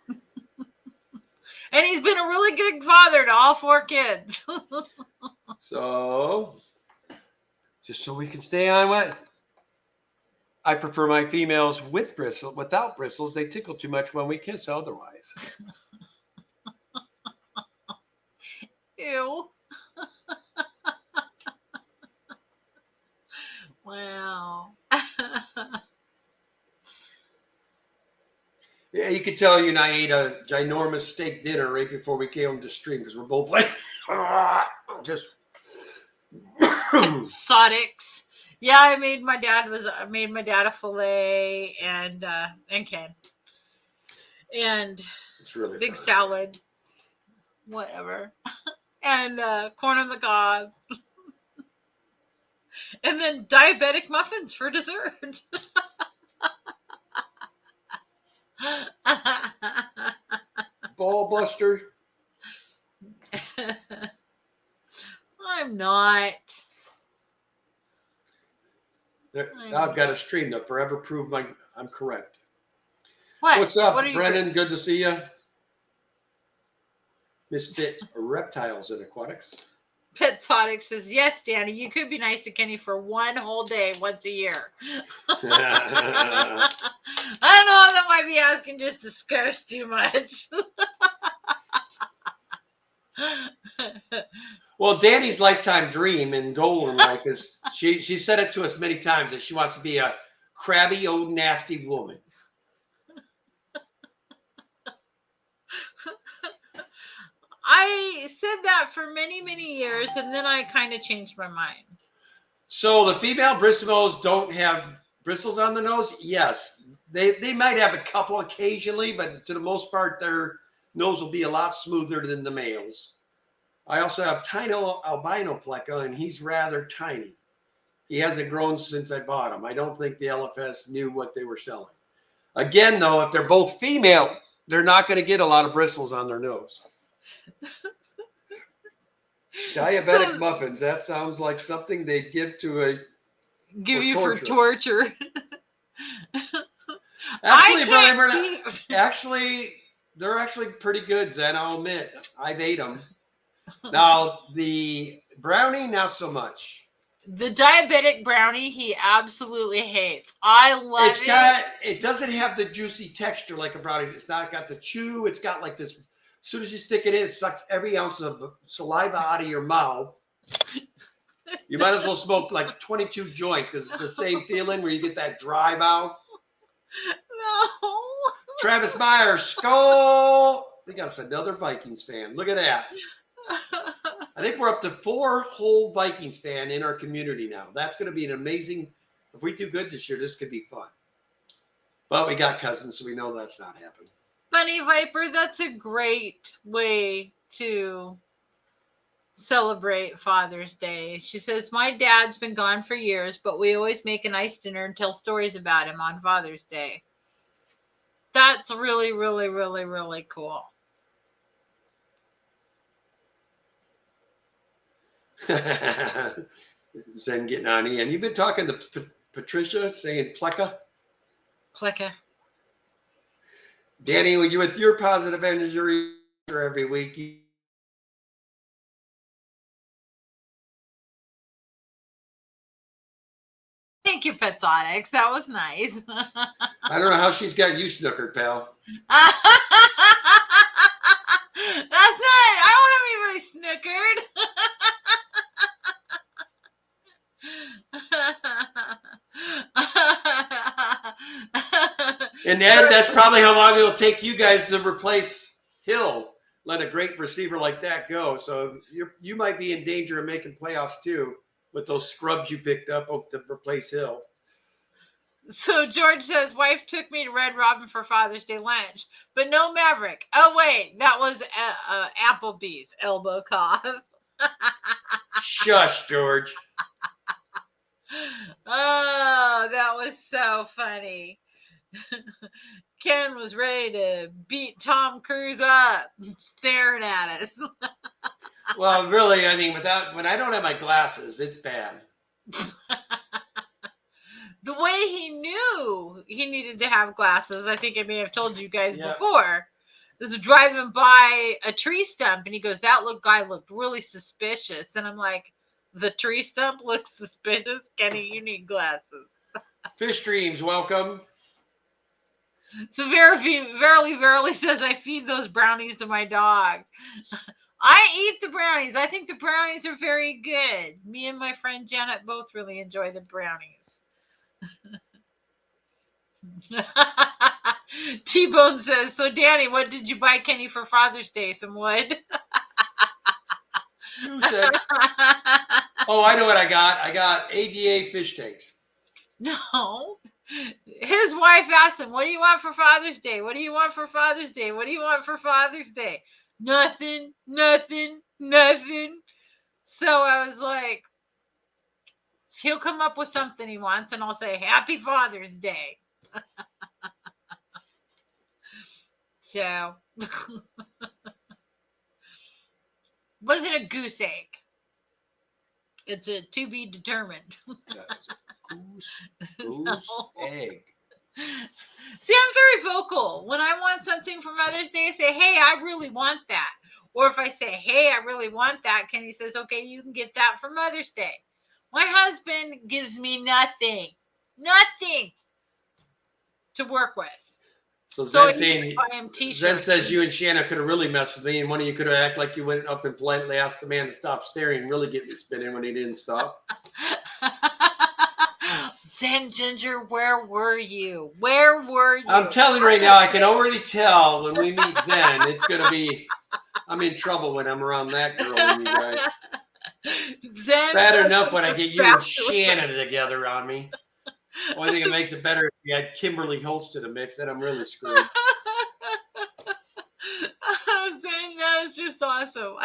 And he's been a really good father to all 4 kids. So, just so we can stay on what? I prefer my females with bristles. Without bristles, they tickle too much when we kiss otherwise. Ew. Wow. Yeah, you could tell you and I ate a ginormous steak dinner right before we came to stream because we're both like, just. Exotics. Yeah, I made my dad a fillet and Ken. And It's really big fun. salad. Whatever. And corn on the cob. And then diabetic muffins for dessert. Ball buster. I'm not. I've got a stream to forever prove I'm correct. What? What's up, What are you Brennan? Good to see you. Misfit Reptiles and Aquatics. Petzotic says, yes, Danny, you could be nice to Kenny for 1 whole day once a year. I don't know. That might be asking just to scare too much. Well, Danny's lifetime dream and goal in life is she said it to us many times that she wants to be a crabby old nasty woman. I said that for many, many years, and then I kind of changed my mind. So the female bristles don't have bristles on the nose? Yes. They might have a couple occasionally, but to the most part, their nose will be a lot smoother than the males. I also have Tino albino pleca, and he's rather tiny. He hasn't grown since I bought him. I don't think the LFS knew what they were selling. Again, though, if they're both female, they're not going to get a lot of bristles on their nose. Diabetic muffins. That sounds like something they'd give to a for torture. Actually, they're actually pretty good, Zen. I'll admit. I've ate them. Now, the brownie, not so much. The diabetic brownie, he absolutely hates. I love it. It doesn't have the juicy texture like a brownie. It's not got the chew. It's got like this. As soon as you stick it in, it sucks every ounce of saliva out of your mouth. You might as well smoke like 22 joints because it's the same feeling where you get that dry mouth. No. Travis Meyer, skull. We got us another Vikings fan. Look at that. I think we're up to 4 whole Vikings fan in our community now. That's going to be an amazing. If we do good this year, this could be fun. But we got cousins, so we know that's not happening. Bunny Viper, that's a great way to celebrate Father's Day. She says, my dad's been gone for years, but we always make a nice dinner and tell stories about him on Father's Day. That's really, really, really, really cool. Zen getting on Ian. You've been talking to Patricia saying pleca? Pleca. Danny, were you with your positive energy every week? Thank you, Petzotics. That was nice. I don't know how she's got you snookered, pal. That's not. I don't want to be really snookered. And that's probably how long it'll take you guys to replace Hill. Let a great receiver like that go. So you might be in danger of making playoffs too with those scrubs you picked up to replace Hill. So George says, wife took me to Red Robin for Father's Day lunch, but no Maverick. Oh, wait, that was Applebee's elbow cough. Shush, George. Oh, that was so funny. Ken was ready to beat Tom Cruise up, staring at us. Well, really, I mean, when I don't have my glasses, it's bad. The way he knew he needed to have glasses, I think I may have told you guys before. Was driving by a tree stump, and he goes, "That guy looked really suspicious." And I'm like, "The tree stump looks suspicious, Kenny. You need glasses." Fish Dreams, welcome. So verily says, "I feed those brownies to my dog." I eat the brownies. I think the brownies are very good. Me and my friend Janet both really enjoy the brownies. T-Bone says, "So Danny, what did you buy Kenny for Father's Day? Some wood?" Who said? Oh, I know what I got. I got ADA fish tanks. No. His wife asked him, "What do you want for Father's Day? What do you want for Father's Day? What do you want for Father's Day?" Nothing. So I was like, he'll come up with something he wants, and I'll say, "Happy Father's Day." So, wasn't a goose egg. It's a to be determined. Goose egg. See, I'm very vocal. When I want something for Mother's Day, I say, "Hey, I really want that." Or if I say, "Hey, I really want that," Kenny says, "Okay, you can get that for Mother's Day." My husband gives me nothing to work with. So So Zen says you and Shanna could have really messed with me, and one of you could have acted like you went up and politely asked the man to stop staring and really get me spinning when he didn't stop. Zen Ginger, where were you? Where were you? I'm telling you right now, I can already tell when we meet Zen, it's going to be, I'm in trouble when I'm around that girl and you guys. Zen, bad enough when I get you and Shanna together on me. Only thing that makes it better if you had Kimberly Holtz to the mix, then I'm really screwed. Zen, that is just awesome.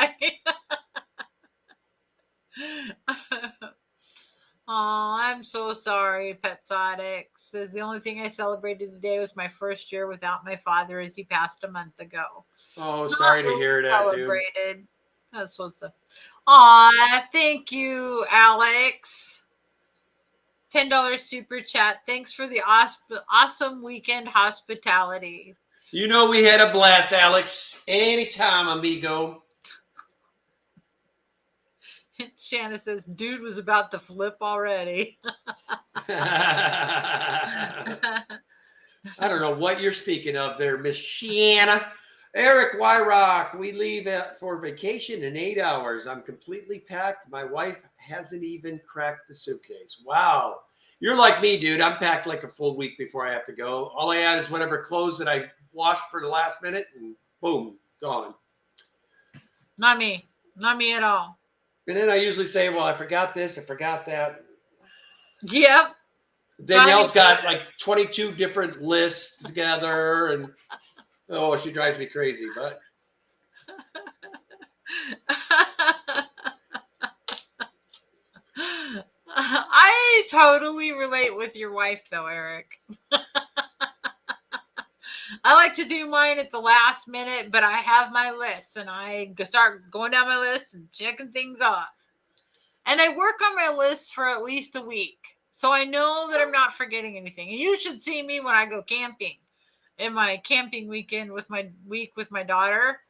Oh, I'm so sorry, Petsodic. Says the only thing I celebrated today was my first year without my father as he passed a month ago. Oh, sorry to hear that, dude. That's what's up. Aw, thank you, Alex. $10 super chat. Thanks for the awesome weekend hospitality. You know we had a blast, Alex. Anytime, amigo. Shanna says, "Dude was about to flip already." I don't know what you're speaking of there, Miss Shanna. Eric Wyrock, we leave for vacation in 8 hours. I'm completely packed. My wife hasn't even cracked the suitcase. Wow. You're like me, dude. I'm packed like a full week before I have to go. All I add is whatever clothes that I washed for the last minute, and boom, gone. Not me. Not me at all. And then I usually say, well, I forgot this, I forgot that. Yep. Danielle's got like 22 different lists together, and oh, she drives me crazy, but I totally relate with your wife, though, Eric. I like to do mine at the last minute, but I have my list, and I start going down my list and checking things off. And I work on my list for at least a week, so I know that I'm not forgetting anything. And you should see me when I go camping. In my camping weekend with my daughter,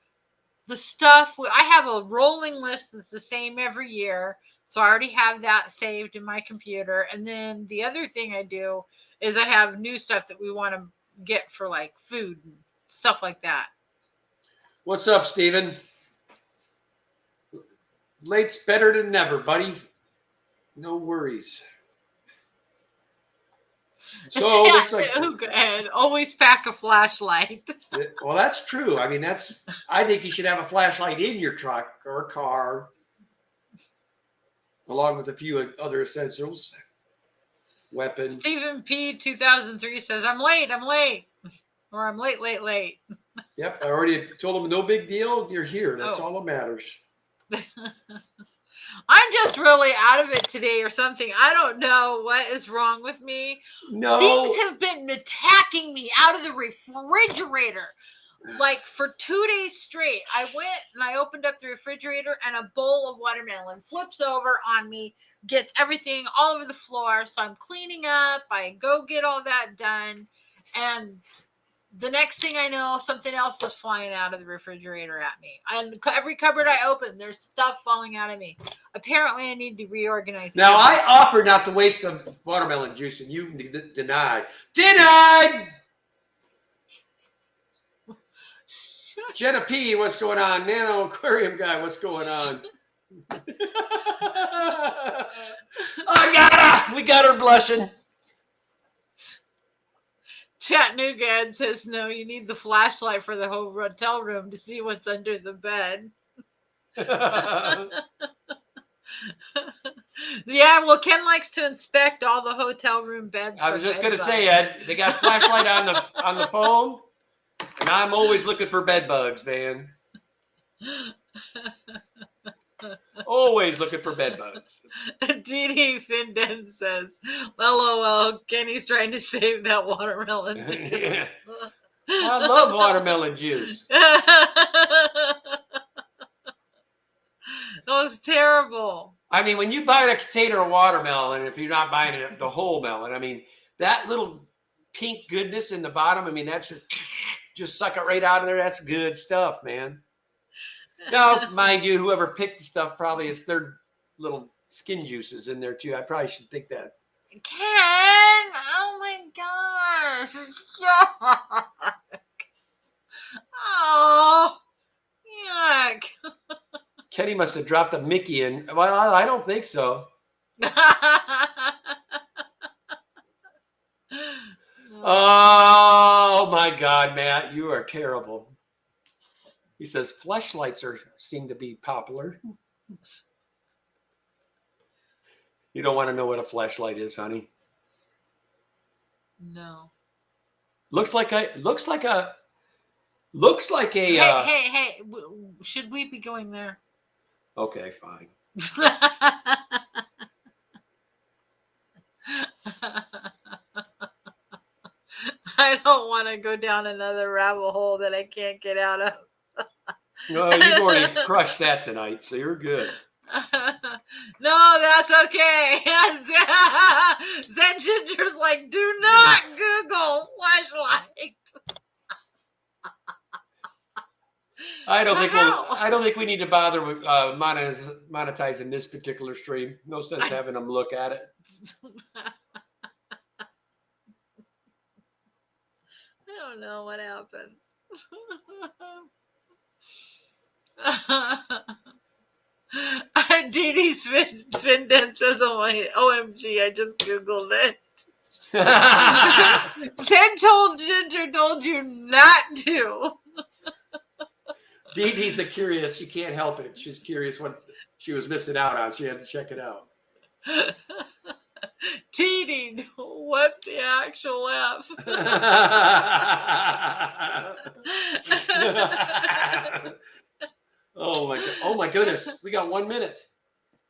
the stuff I have a rolling list that's the same every year. So I already have that saved in my computer. And then the other thing I do is I have new stuff that we want to get for like food and stuff like that. What's up, Steven? Late's better than never, buddy. No worries. So it looks like, and always pack a flashlight. well, that's true. I mean, I think you should have a flashlight in your truck or car, along with a few other essentials. Weapon. Stephen P. 2003 says, I'm late. Or I'm late. Yep, I already told him no big deal. You're here. That's all that matters. I'm just really out of it today or something. I don't know what is wrong with me. No. Things have been attacking me out of the refrigerator. Like for 2 days straight. I went and I opened up the refrigerator and a bowl of watermelon flips over on me, gets everything all over the floor. So I'm cleaning up. I go get all that done. And the next thing I know, something else is flying out of the refrigerator at me. And every cupboard I open, there's stuff falling out of me. Apparently, I need to reorganize. Now, I offered not to waste the watermelon juice, and you denied. Denied! Jenna P., what's going on? Nano Aquarium Guy, what's going on? We got her blushing. Chattanooga says, no, you need the flashlight for the whole hotel room to see what's under the bed. Yeah, well, Ken likes to inspect all the hotel room beds. I was just going to say, Ed, they got a flashlight on the phone, and I'm always looking for bed bugs, man. Always looking for bed bugs. DD Finden says, LOL, Kenny's trying to save that watermelon juice. Yeah. I love watermelon juice. That was terrible. I mean, when you buy a container of watermelon, if you're not buying it the whole melon, I mean, that little pink goodness in the bottom, I mean, that's just suck it right out of there. That's good stuff, man. Now, mind you, whoever picked the stuff, probably it's their little skin juices in there too. I probably should think that. Ken, oh my gosh, yuck. Oh, yuck. Kenny must have dropped a Mickey in. Well, I don't think so. Oh my God, Matt, you are terrible. He says fleshlights seem to be popular. You don't want to know what a fleshlight is, honey. No. Looks like a. Hey! Should we be going there? Okay, fine. I don't want to go down another rabbit hole that I can't get out of. No, you've already crushed that tonight, so you're good. No, that's okay. Zen Ginger's like, do not Google flashlight. I don't think we need to bother with monetizing this particular stream. No sense having them look at it. I don't know what happens. Dee Findent says, oh my OMG, I just Googled it. Ted Ginger told you not to. Dee Dee's a curious. She can't help it. She's curious what she was missing out on. She had to check it out. TD, what the actual F? Oh my goodness. We got 1 minute.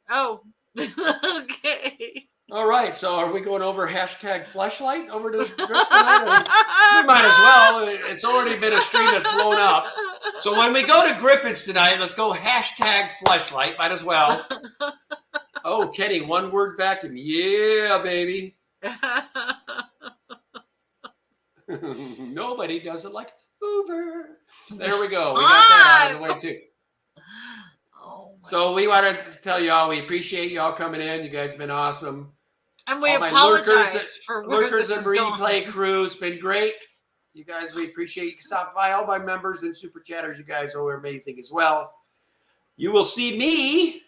Oh, okay. All right. So are we going over #fleshlight over to Chris tonight? We might as well. It's already been a stream that's blown up. So when we go to Griffin's tonight, let's go #fleshlight. Might as well. Oh, Kenny, one word vacuum. Yeah, baby. Nobody does it like Hoover. There we go. We got that out of the way too. So we wanted to tell y'all we appreciate y'all coming in. You guys have been awesome. And we apologize for lurkers and replay crew. It's been great. You guys, we appreciate you stopping by. All my members and super chatters, you guys are amazing as well. You will see me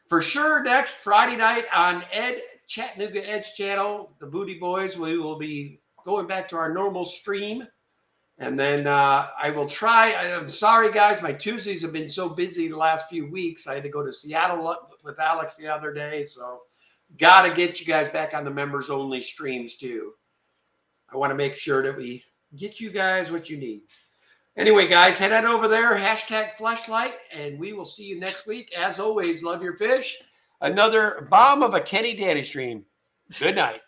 for sure next Friday night on Ed Chattanooga Edge channel, the Booty Boys, we will be going back to our normal stream. And then I will try. I'm sorry, guys. My Tuesdays have been so busy the last few weeks. I had to go to Seattle with Alex the other day. So got to get you guys back on the members only streams too. I want to make sure that we get you guys what you need. Anyway, guys, head on over there, #Fleshlight, and we will see you next week. As always, love your fish. Another bomb of a Kenny Danny stream. Good night.